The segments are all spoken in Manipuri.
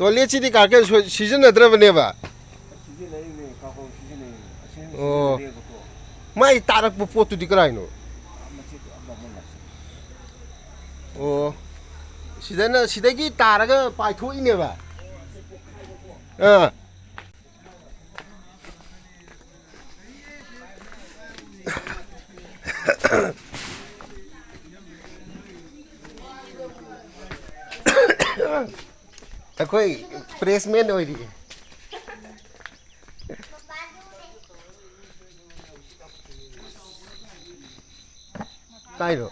ꯇꯣꯏꯂꯦꯠꯁꯤꯗꯤ ꯀꯥꯔꯀꯦꯠ ꯁꯤꯖꯤꯟꯅꯗ꯭ꯔꯕꯅꯦꯕ ꯑꯣ ꯃꯥꯏ ꯇꯥꯔꯛꯄ ꯄꯣꯠꯇꯨꯗꯤ ꯀꯔꯥꯏꯅꯣ ꯑꯣ ꯁꯤꯗꯒꯤ ꯇꯥꯔꯒ ꯄꯥꯏꯊꯣꯛꯏꯅꯦꯕ ꯑꯩꯈꯣꯏ ꯄ꯭ꯔꯦꯁꯃꯦꯟ ꯑꯣꯏꯔꯤ ꯀꯥꯏꯔꯣ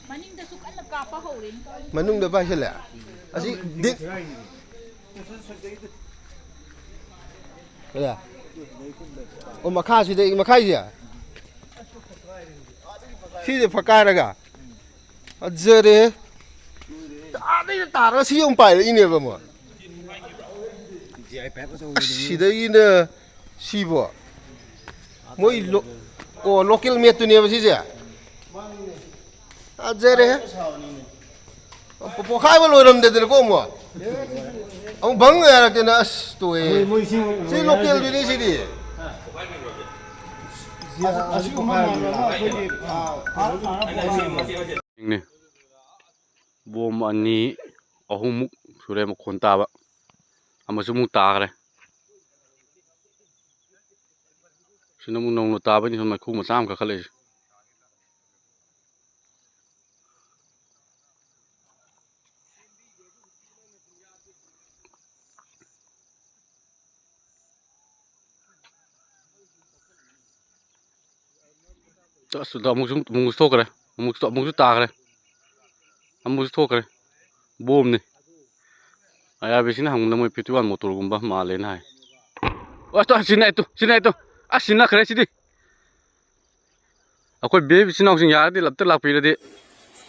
ꯃꯅꯤꯡꯗꯁꯨ ꯀꯟꯅ ꯀꯥꯞꯄ ꯍꯧꯔꯦ ꯃꯅꯨꯡꯗ ꯄꯥꯏꯁꯤꯜꯂꯦ ꯑꯁꯤ ꯑꯣ ꯃꯈꯥꯁꯤꯗ ꯃꯈꯥꯏꯁꯦ ꯁꯤꯁꯦ ꯐꯛꯀꯥꯏꯔꯒ ꯐꯖꯔꯦ ꯑꯥꯗꯩꯅ ꯇꯥꯔꯒ ꯁꯤ ꯑꯃꯨꯛ ꯄꯥꯏꯔꯛꯏꯅꯦꯕ ꯑꯃꯨꯛ ꯁꯤꯗꯒꯤꯅ ꯁꯤꯕꯣ ꯃꯣꯏ ꯑꯣ ꯂꯣꯀꯦꯜ ꯃꯦꯠꯇꯨꯅꯦꯕ ꯁꯤꯁꯦ ꯐꯖꯔꯦ ꯄꯣꯈꯥꯏꯕ ꯂꯣꯏꯔꯝꯗꯦꯗꯅꯀꯣ ꯑꯃꯨꯛ ꯚꯪ ꯍꯥꯏꯔꯛꯇꯦꯅ ꯑꯁ ꯇꯣꯛꯑꯦ ꯁꯤ ꯂꯣꯀꯦꯜꯗꯨꯅꯤ ꯁꯤꯗꯤ ꯕꯣꯝ ꯑꯅꯤ ꯑꯍꯨꯝꯃꯨꯛ ꯁꯨꯔꯦ ꯃꯈꯣꯟ ꯇꯥꯕ ꯑꯃꯁꯨ ꯑꯃꯨꯛ ꯇꯥꯈ꯭ꯔꯦ ꯁꯤꯅ ꯑꯃꯨꯛ ꯅꯧꯅ ꯇꯥꯕꯅꯤ ꯁꯨꯝ ꯃꯩꯈꯨ ꯃꯆꯥ ꯑꯃ ꯀꯥꯈꯠꯂꯛꯏꯁꯦ ꯑꯃꯨꯛꯁꯨ ꯊꯣꯛꯈ꯭ꯔꯦ ꯑꯃꯨꯛꯁꯨ ꯇꯥꯈ꯭ꯔꯦ ꯑꯃꯨꯛꯁꯨ ꯊꯣꯛꯈ꯭ꯔꯦ ꯕꯣꯝꯅꯤ ꯑꯥꯏ.ꯑꯥꯔ.ꯕꯤ.ꯁꯤꯅ ꯍꯪꯕꯗ ꯃꯣꯏ 51 ꯃꯣꯇꯣꯔꯒꯨꯝꯕ ꯃꯥꯜꯂꯦꯅ ꯍꯥꯏ ꯁꯤꯟꯅ ꯑꯁ ꯁꯤꯟꯅꯈ꯭ꯔꯦ ꯁꯤꯗꯤ ꯑꯩꯈꯣꯏ ꯕꯦ ꯏꯆꯤꯟ ꯏꯅꯥꯎꯁꯤꯡ ꯌꯥꯔꯗꯤ ꯂꯞꯇ ꯂꯥꯛꯄꯤꯔꯗꯤ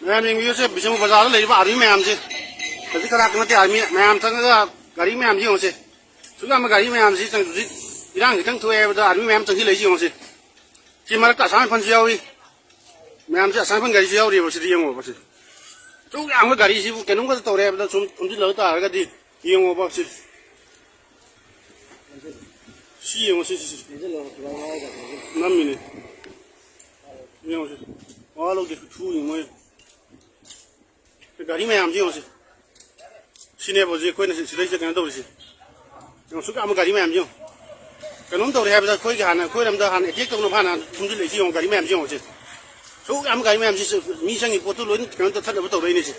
ꯃꯌꯥꯝ ꯌꯦꯡꯕꯤꯌꯨꯁꯦ ꯕꯤꯁꯦꯝꯄꯨꯔ ꯕꯖꯥꯔꯗ ꯂꯩꯔꯤꯕ ꯑꯥꯔꯃꯤ ꯃꯌꯥꯝꯁꯦ ꯍꯧꯖꯤꯛ ꯀꯅꯥ ꯅꯠꯇꯦ ꯑꯥꯔꯃꯤ ꯃꯌꯥꯝ ꯆꯪꯉꯒ ꯒꯥꯔꯤ ꯃꯌꯥꯝꯁꯤ ꯌꯦꯡꯉꯨꯁꯦ ꯁꯨꯛ ꯌꯥꯝꯕ ꯒꯥꯔꯤ ꯃꯌꯥꯝꯁꯤ ꯍꯧꯖꯤꯛ ꯏꯔꯥꯡ ꯈꯤꯇꯪ ꯊꯣꯛꯑꯦ ꯍꯥꯏꯕꯗ ꯑꯥꯔꯃꯤ ꯃꯌꯥꯝ ꯆꯪꯁꯤꯜꯂꯛꯏꯁꯤ ꯌꯦꯡꯉꯨꯁꯦ ꯁꯤ ꯃꯔꯛꯇ ꯑꯁꯥꯝ ꯔꯥꯏꯐꯜꯁꯨ ꯌꯥꯎꯏ ꯃꯌꯥꯝꯁꯦ ꯑꯁꯥꯝ ꯔꯥꯏꯐꯜ ꯒꯥꯔꯤꯁꯨ ꯌꯥꯎꯔꯤꯕ ꯁꯤꯗꯤ ꯌꯦꯡꯉꯣꯕ ꯁꯤ ꯁꯨꯛ ꯌꯥꯝꯕ ꯒꯥꯔꯤꯁꯤꯕꯨ ꯀꯩꯅꯣꯝꯈꯛꯇ ꯇꯧꯔꯦ ꯍꯥꯏꯕꯗ ꯁꯨꯝ ꯊꯣꯝꯖꯤꯜꯂꯒ ꯇꯥꯔꯒꯗꯤ ꯌꯦꯡꯉꯣꯕ ꯁꯤ ꯌꯦꯡꯉꯣ ꯁꯤ ꯅꯝꯃꯤꯅꯦ ꯌꯦꯡꯉꯣꯁꯦ ꯃꯋꯥ ꯂꯧꯗꯦ ꯊꯨꯅꯤ ꯃꯣꯏ ꯒꯥꯔꯤ ꯃꯌꯥꯝꯁꯤ ꯌꯦꯡꯉꯣꯁꯦ ꯁꯤꯅꯦꯕ ꯍꯧꯖꯤꯛ ꯑꯩꯈꯣꯏꯅ ꯁꯤꯗꯩꯁꯤꯗ ꯀꯩꯅꯣ ꯇꯧꯔꯤꯁꯦ ꯌꯦꯡꯉꯣ ꯁꯨꯛ ꯌꯥꯝꯕ ꯒꯥꯔꯤ ꯃꯌꯥꯝꯁꯤ ꯌꯦꯡꯉꯣ ꯀꯩꯅꯣꯝ ꯇꯧꯔꯦ ꯍꯥꯏꯕꯗ ꯑꯩꯈꯣꯏꯔꯣꯝꯗ ꯍꯥꯟꯅ ꯑꯦꯇꯦꯛ ꯇꯧꯅꯕ ꯍꯥꯟꯅ ꯊꯨꯝꯖꯤꯜꯂꯛꯏꯁꯤ ꯌꯦꯡꯉꯣ ꯒꯥꯔꯤ ꯃꯌꯥꯝꯁꯤ ꯌꯦꯡꯉꯣꯁꯦ ꯁꯨꯛ ꯌꯥꯝꯕ ꯒꯥꯔꯤ ꯃꯌꯥꯝꯁꯤ ꯃꯤ ꯆꯪꯉꯤ ꯄꯣꯠꯇꯨ ꯂꯣꯏꯅ ꯀꯩꯅꯣ ꯇꯠꯊꯠꯅꯕ ꯇꯧꯔꯛꯏꯅꯦ ꯁꯤ